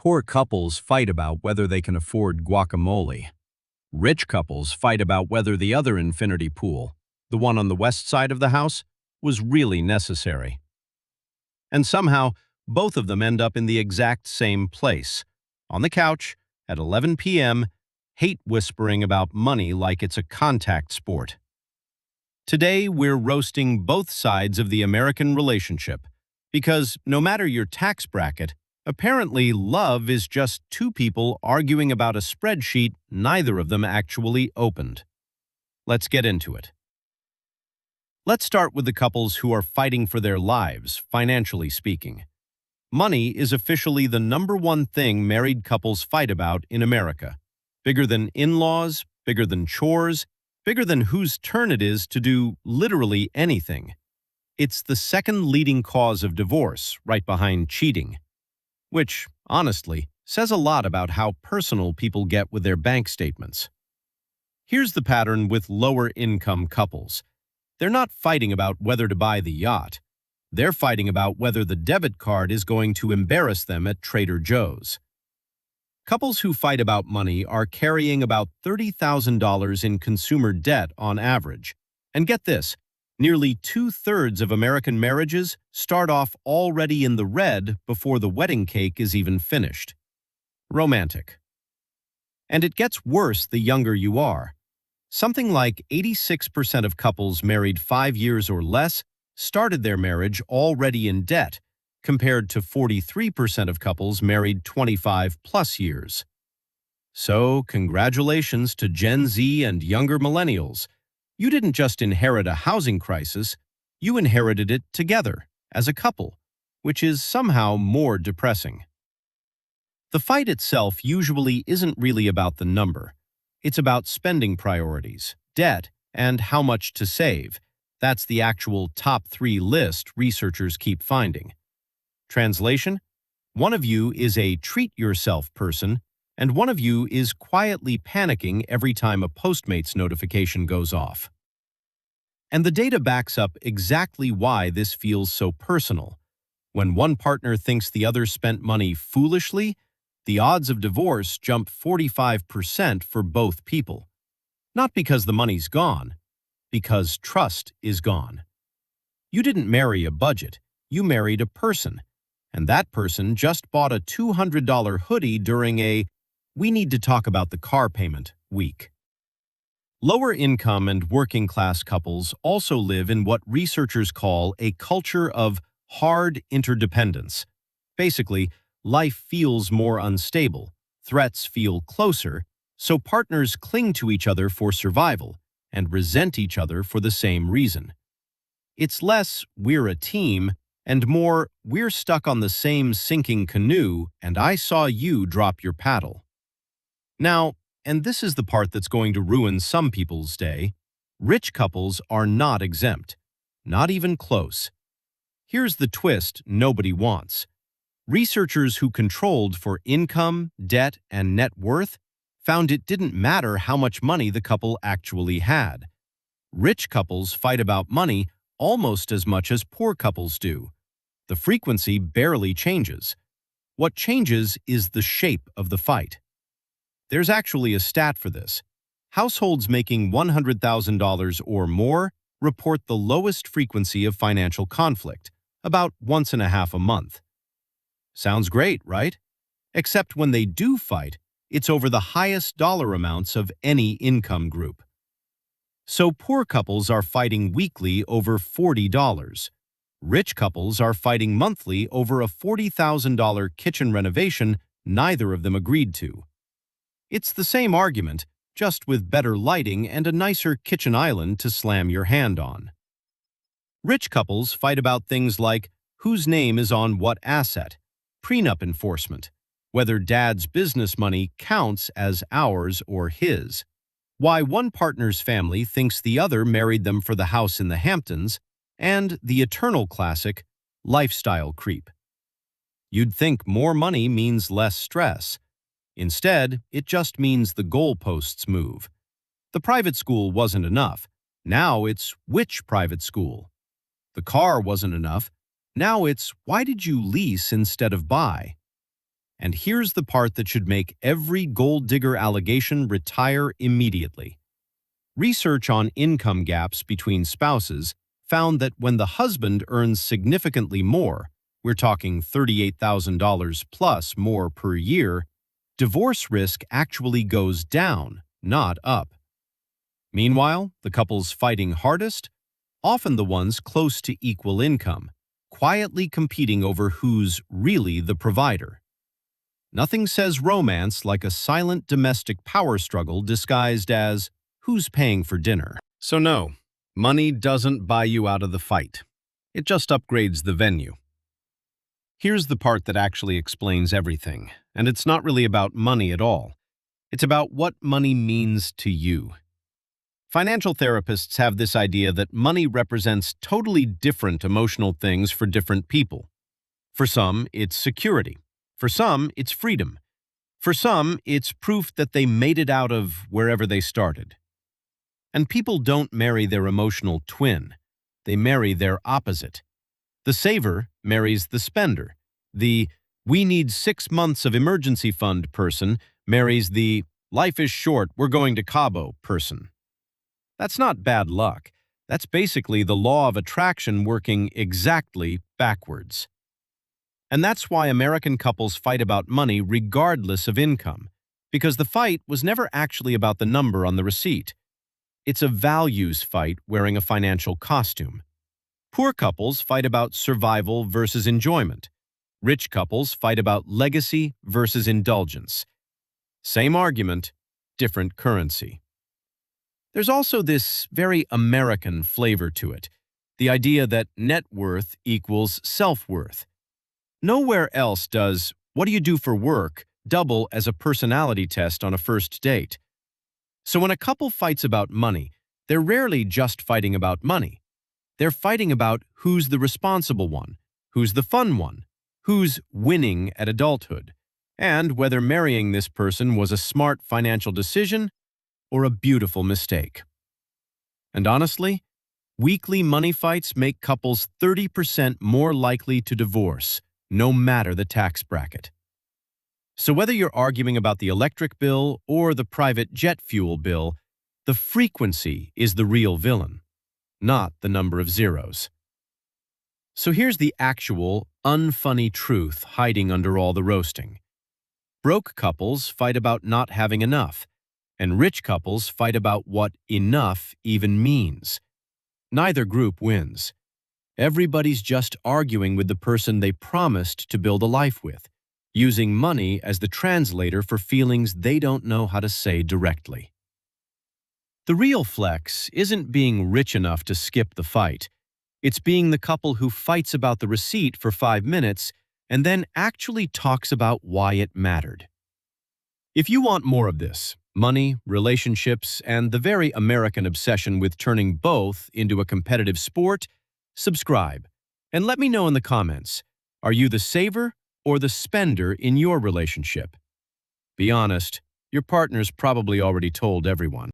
Poor couples fight about whether they can afford guacamole. Rich couples fight about whether the other infinity pool, the one on the west side of the house, was really necessary. And somehow, both of them end up in the exact same place, on the couch at 11 p.m., hate whispering about money like it's a contact sport. Today, we're roasting both sides of the American relationship, because no matter your tax bracket, apparently love is just two people arguing about a spreadsheet neither of them actually opened. Let's get into it. Let's start with the couples who are fighting for their lives, financially speaking. Money is officially the #1 thing married couples fight about in America. Bigger than in-laws, bigger than chores, bigger than whose turn it is to do literally anything. It's the second leading cause of divorce, right behind cheating. Which, honestly, says a lot about how personal people get with their bank statements. Here's the pattern with lower-income couples. They're not fighting about whether to buy the yacht. They're fighting about whether the debit card is going to embarrass them at Trader Joe's. Couples who fight about money are carrying about $30,000 in consumer debt on average. And get this, nearly 2/3 of American marriages start off already in the red before the wedding cake is even finished. Romantic. And it gets worse the younger you are. Something like 86% of couples married 5 years or less started their marriage already in debt, compared to 43% of couples married 25+ years. So, congratulations to Gen Z and younger millennials. You didn't just inherit a housing crisis, you inherited it together, as a couple, which is somehow more depressing. The fight itself usually isn't really about the number. It's about spending priorities, debt, and how much to save. That's the actual top 3 list researchers keep finding. Translation: one of you is a treat-yourself person, and one of you is quietly panicking every time a Postmates notification goes off. And the data backs up exactly why this feels so personal. When one partner thinks the other spent money foolishly, the odds of divorce jump 45% for both people. Not because the money's gone, because trust is gone. You didn't marry a budget, you married a person, and that person just bought a $200 hoodie during a "we need to talk about the car payment" week. Lower income and working class couples also live in what researchers call a culture of hard interdependence. Basically, life feels more unstable, threats feel closer, so partners cling to each other for survival and resent each other for the same reason. It's less "we're a team" and more "we're stuck on the same sinking canoe and I saw you drop your paddle." Now, and this is the part that's going to ruin some people's day, rich couples are not exempt, not even close. Here's the twist nobody wants. Researchers who controlled for income, debt, and net worth found it didn't matter how much money the couple actually had. Rich couples fight about money almost as much as poor couples do. The frequency barely changes. What changes is the shape of the fight. There's actually a stat for this. Households making $100,000 or more report the lowest frequency of financial conflict, about once and a half a month. Sounds great, right? Except when they do fight, it's over the highest dollar amounts of any income group. So poor couples are fighting weekly over $40. Rich couples are fighting monthly over a $40,000 kitchen renovation neither of them agreed to. It's the same argument, just with better lighting and a nicer kitchen island to slam your hand on. Rich couples fight about things like whose name is on what asset, prenup enforcement, whether dad's business money counts as ours or his, why one partner's family thinks the other married them for the house in the Hamptons, and the eternal classic, lifestyle creep. You'd think more money means less stress. Instead, it just means the goalposts move. The private school wasn't enough. Now it's which private school? The car wasn't enough. Now it's why did you lease instead of buy? And here's the part that should make every gold digger allegation retire immediately. Research on income gaps between spouses found that when the husband earns significantly more, we're talking $38,000 plus more per year, divorce risk actually goes down, not up. Meanwhile, the couples fighting hardest, often the ones close to equal income, quietly competing over who's really the provider. Nothing says romance like a silent domestic power struggle disguised as who's paying for dinner. So no, money doesn't buy you out of the fight. It just upgrades the venue. Here's the part that actually explains everything, and it's not really about money at all. It's about what money means to you. Financial therapists have this idea that money represents totally different emotional things for different people. For some, it's security. For some, it's freedom. For some, it's proof that they made it out of wherever they started. And people don't marry their emotional twin. They marry their opposite. The saver marries the spender. The "we need 6 months of emergency fund" person marries the "life is short, we're going to Cabo" person. That's not bad luck. That's basically the law of attraction working exactly backwards. And that's why American couples fight about money regardless of income, because the fight was never actually about the number on the receipt. It's a values fight wearing a financial costume. Poor couples fight about survival versus enjoyment. Rich couples fight about legacy versus indulgence. Same argument, different currency. There's also this very American flavor to it, the idea that net worth equals self-worth. Nowhere else does "what do you do for work" double as a personality test on a first date. So when a couple fights about money, they're rarely just fighting about money. They're fighting about who's the responsible one, who's the fun one, who's winning at adulthood, and whether marrying this person was a smart financial decision or a beautiful mistake. And honestly, weekly money fights make couples 30% more likely to divorce, no matter the tax bracket. So whether you're arguing about the electric bill or the private jet fuel bill, the frequency is the real villain, not the number of zeros. So here's the actual, unfunny truth hiding under all the roasting. Broke couples fight about not having enough, and rich couples fight about what enough even means. Neither group wins. Everybody's just arguing with the person they promised to build a life with, using money as the translator for feelings they don't know how to say directly. The real flex isn't being rich enough to skip the fight. It's being the couple who fights about the receipt for 5 minutes and then actually talks about why it mattered. If you want more of this, money, relationships, and the very American obsession with turning both into a competitive sport, subscribe. And let me know in the comments, are you the saver or the spender in your relationship? Be honest, your partner's probably already told everyone.